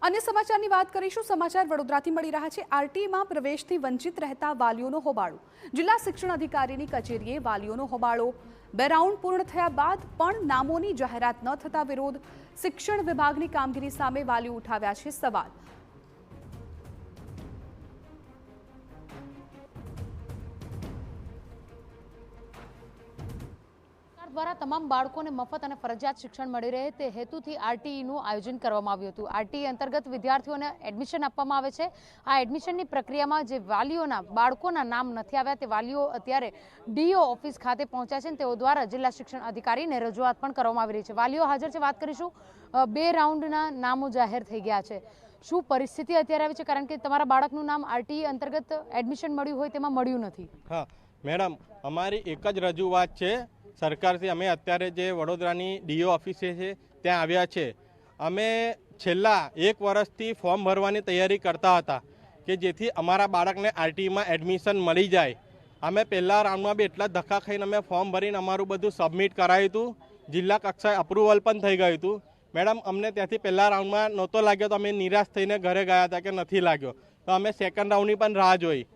अन्य समाचार की बात करीशुं। समाचार वडोदराथी मળી રહ્યા છે। આરટીમાં પ્રવેશથી વંચિત રહેતા વાલીઓનો હોબાળો। જિલ્લા શિક્ષણ અધિકારીની કચેરીએ વાલીઓનો હોબાળો। 2 રાઉન્ડ પૂર્ણ થયા બાદ પણ નામોની જાહેરાત ન થતા વિરોધ। શિક્ષણ વિભાગની કામગીરી સામે વાલીઓ ઉઠાવ્યા છે સવાલ। દ્વારા તમામ બાળકોને મફત અને ફરજિયાત શિક્ષણ મળી રહે તે હેતુથી આરટીઈનું આયોજન કરવામાં આવ્યું હતું। આરટીઈ અંતર્ગત વિદ્યાર્થીઓને એડમિશન આપવામાં આવે છે। આ એડમિશનની પ્રક્રિયામાં જે વાલીઓના બાળકોના નામ નથી આવ્યા તે વાલીઓ અત્યારે ડીઓ ઓફિસ ખાતે પહોંચ્યા છે। તેઓ દ્વારા જિલ્લા શિક્ષણ અધિકારીને રજૂઆત પણ કરવામાં આવી રહી છે। વાલીઓ હાજર છે, વાત કરીશું। 2 રાઉન્ડના નામો જાહેર થઈ ગયા છે। શું પરિસ્થિતિ અત્યારે આવી છે, કારણ કે તમારા બાળકનું નામ આરટીઈ અંતર્ગત એડમિશન મળ્યું હોય તેમાં મળ્યું નથી? હા મેડમ, અમારી એક જ રજૂઆત છે સરકારથી। અમે અત્યારે જે વડોદરાની ડીઓ ઓફિસે છે ત્યાં આવ્યા છે। અમે છેલ્લા 1 વર્ષથી ફોર્મ ભરવાની તૈયારી કરતા હતા કે જેથી અમારા બાળકને આરટીઈમાં એડમિશન મળી જાય। અમે પહેલા રાઉન્ડમાં બી એટલા ધક્કા ખાઈને અમે ફોર્મ ભરીને અમારું બધું સબમિટ કરાવ્યું હતું। જિલ્લા કક્ષાએ અપ્રુવલ પણ થઈ ગયું હતું। મેડમ, અમને ત્યાંથી પહેલા રાઉન્ડમાં નહોતો લાગ્યો તો અમે નિરાશ થઈને ઘરે ગયા હતા કે નથી લાગ્યો, તો અમે સેકન્ડ રાઉન્ડની પણ રાહ જોઈ।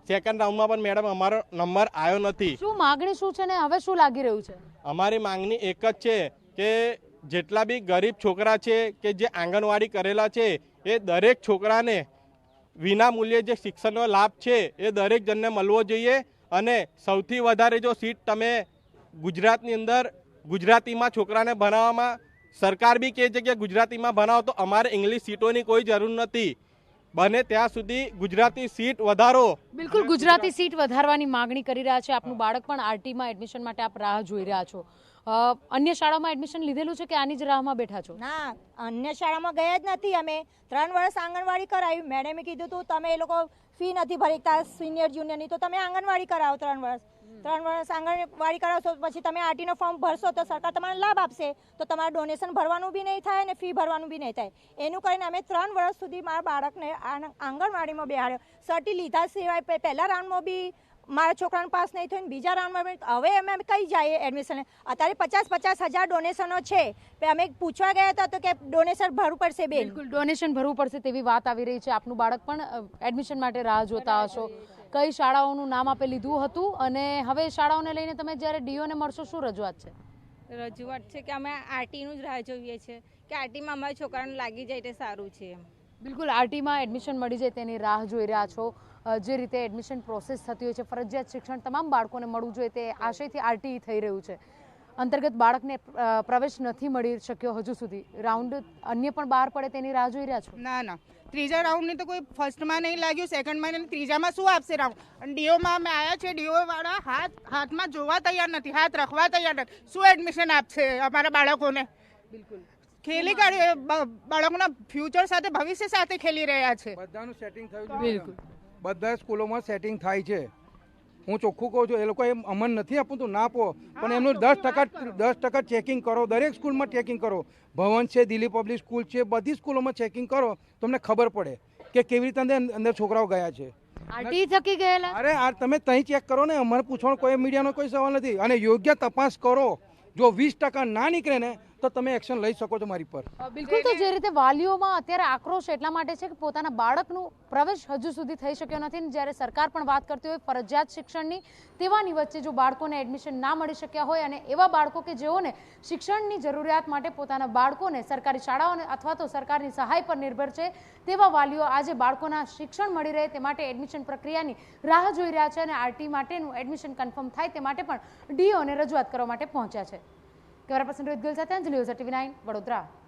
સેકન્ડ રાઉન્ડમાં પણ મેડમ અમારો નંબર આવ્યો નથી। શું માગણી શું છે ને હવે શું લાગી રહ્યું છે? અમારી માંગણી એક જ છે કે જેટલા બી ગરીબ છોકરા છે કે જે આંગણવાડી કરેલા છે એ દરેક છોકરાને વિના મૂલ્યે જે શિક્ષણનો લાભ છે એ દરેક જણને મળવો જોઈએ। અને સૌથી વધારે જો સીટ તમે ગુજરાતની અંદર ગુજરાતીમાં છોકરાને ભણાવવામાં, સરકાર બી કહે છે કે ગુજરાતીમાં ભણાવો, તો અમારે ઇંગ્લિશ સીટોની કોઈ જરૂર નથી। બને ત્યાં સુધી ગુજરાતી સીટ વધારો। બિલકુલ, ગુજરાતી સીટ વધારવાની માંગણી કરી રહ્યા છે। આપનું બાળક પણ આરટીમાં એડમિશન માટે આપ રાહ જોઈ રહ્યા છો। અન્ય શાળામાં એડમિશન લીધેલું છે કે આની જ રાહમાં બેઠા છો? ના, અન્ય શાળામાં ગયા જ નથી। અમે 3 વર્ષ આંગણવાડી કરાવી। મેડમે કીધું હતું તમે એ લોકો ફી નથી ભરતા સિનિયર જુનિયરની, તો તમે આંગણવાડી કરાવો। 3 વર્ષ આંગણવાડી કરાવશો પછી તમે આરટીનો ફોર્મ ભરશો તો સરકાર તમને લાભ આપશે, તો તમારે ડોનેશન ભરવાનું બી નહીં થાય અને ફી ભરવાનું બી નહીં થાય। એનું કરીને અમે 3 વર્ષ સુધી મારા બાળકને આંગણવાડીમાં બેહાડ્યો। સર્ટી લીધા સિવાય પહેલા રાઉન્ડમાં બી મારા છોકરાને પાસ નહીં થયું, બીજા રાઉન્ડમાં હવે અમે કઈ જઈએ એડમિશન? અત્યારે 50-50 હજાર ડોનેશનો છે। અમે પૂછવા ગયા હતા તો કે ડોનેશન ભરવું પડશે બેન। બિલકુલ, ડોનેશન ભરવું પડશે તેવી વાત આવી રહી છે। આપનું બાળક પણ એડમિશન માટે રાહ જોતા હશો। કઈ શાળાઓનું નામ આપે લીધું હતું અને હવે શાળાઓને લઈને તમે જ્યારે ડીઓને મળશો શું રજૂઆત છે? રજૂઆત છે કે અમે આરટીનું જ રાહ જોઈએ છીએ કે આરટીમાં અમારા છોકરાને લાગી જાય તે સારું છે। બિલકુલ, આરટીમાં એડમિશન મળી જાય તેની રાહ જોઈ રહ્યા છો। જે રીતે એડમિશન પ્રોસેસ થતી હોય છે, ફરજિયાત શિક્ષણ તમામ બાળકોને મળવું જોઈએ તે આશયથી આરટીઈ થઈ રહ્યું છે। અંતર્ગત બાળકને પ્રવેશ નથી મળી શક્યો હજુ સુધી। રાઉન્ડ અન્ય પણ બહાર પડે તેની રાહ જોઈ રહ્યા છો? ના, ત્રીજા રાઉન્ડની તો કોઈ ફર્સ્ટમાં નહીં લાગ્યું, સેકન્ડમાં નહીં, ત્રીજામાં શું આપશે રાઉન્ડ? ડીઓમાં અમે આવ્યા છે, ડીઓ વાળા હાથમાં જોવા તૈયાર નથી, હાથ રાખવા તૈયાર નથી। શું એડમિશન આપશે અમારા બાળકોને? બિલકુલ ખેલી કાઢી બાળકોના ફ્યુચર સાથે, ભવિષ્ય સાથે ખેલી રહ્યા છે। બધાનું સેટિંગ થયું છે। બિલકુલ, બધા સ્કૂલોમાં સેટિંગ થાય છે। હું ચોખ્ખું કહું છું, એ લોકો એમ અમન નથી આપવું તો ના આપો, પણ એમનું 10% ચેકિંગ કરો। દરેક સ્કૂલમાં ચેકિંગ કરો। ભવન છે, દિલ્હી પબ્લિક સ્કૂલ છે, બધી સ્કૂલોમાં ચેકિંગ કરો, તમને ખબર પડે કે કેવી રીતે અંદર છોકરાઓ ગયા છે। આરટીઈ થકી ગયેલા? અરે આ તમે ત્યાં ચેક કરો ને, અમારે પૂછવાનો કોઈ મીડિયાનો કોઈ સવાલ નથી। અને યોગ્ય તપાસ કરો। જો 20% ના નીકળે ને તો તમે એક્શન લઈ શકો છો મારી પર। બિલકુલ, તો જે રીતે વાલીઓમાં અત્યારે આક્રોશ એટલા માટે છે કે પોતાના બાળકનું પ્રવેશ હજુ સુધી થઈ શક્યો નથી, જ્યારે સરકાર પણ વાત કરતી હોય ફરજિયાત શિક્ષણની, તેવાની વચ્ચે જો બાળકોને એડમિશન ના મળી શક્યા હોય અને એવા બાળકો કે જેઓને શિક્ષણની જરૂરિયાત માટે પોતાના બાળકોને સરકારી શાળાઓને અથવા તો સરકારની સહાય પર નિર્ભર છે, તેવા વાલીઓ આજે બાળકોના શિક્ષણ મળી રહે તે માટે એડમિશન પ્રક્રિયાની રાહ જોઈ રહ્યા છે અને આરટી માટેનું એડમિશન કન્ફર્મ થાય તે માટે પણ ડીઓને રજૂઆત કરવા માટે પહોંચ્યા છે। કેમેરા પર્સન રોહિત ગિલ સાથે અંજલિ ઓઝા, TV9 વડોદરા।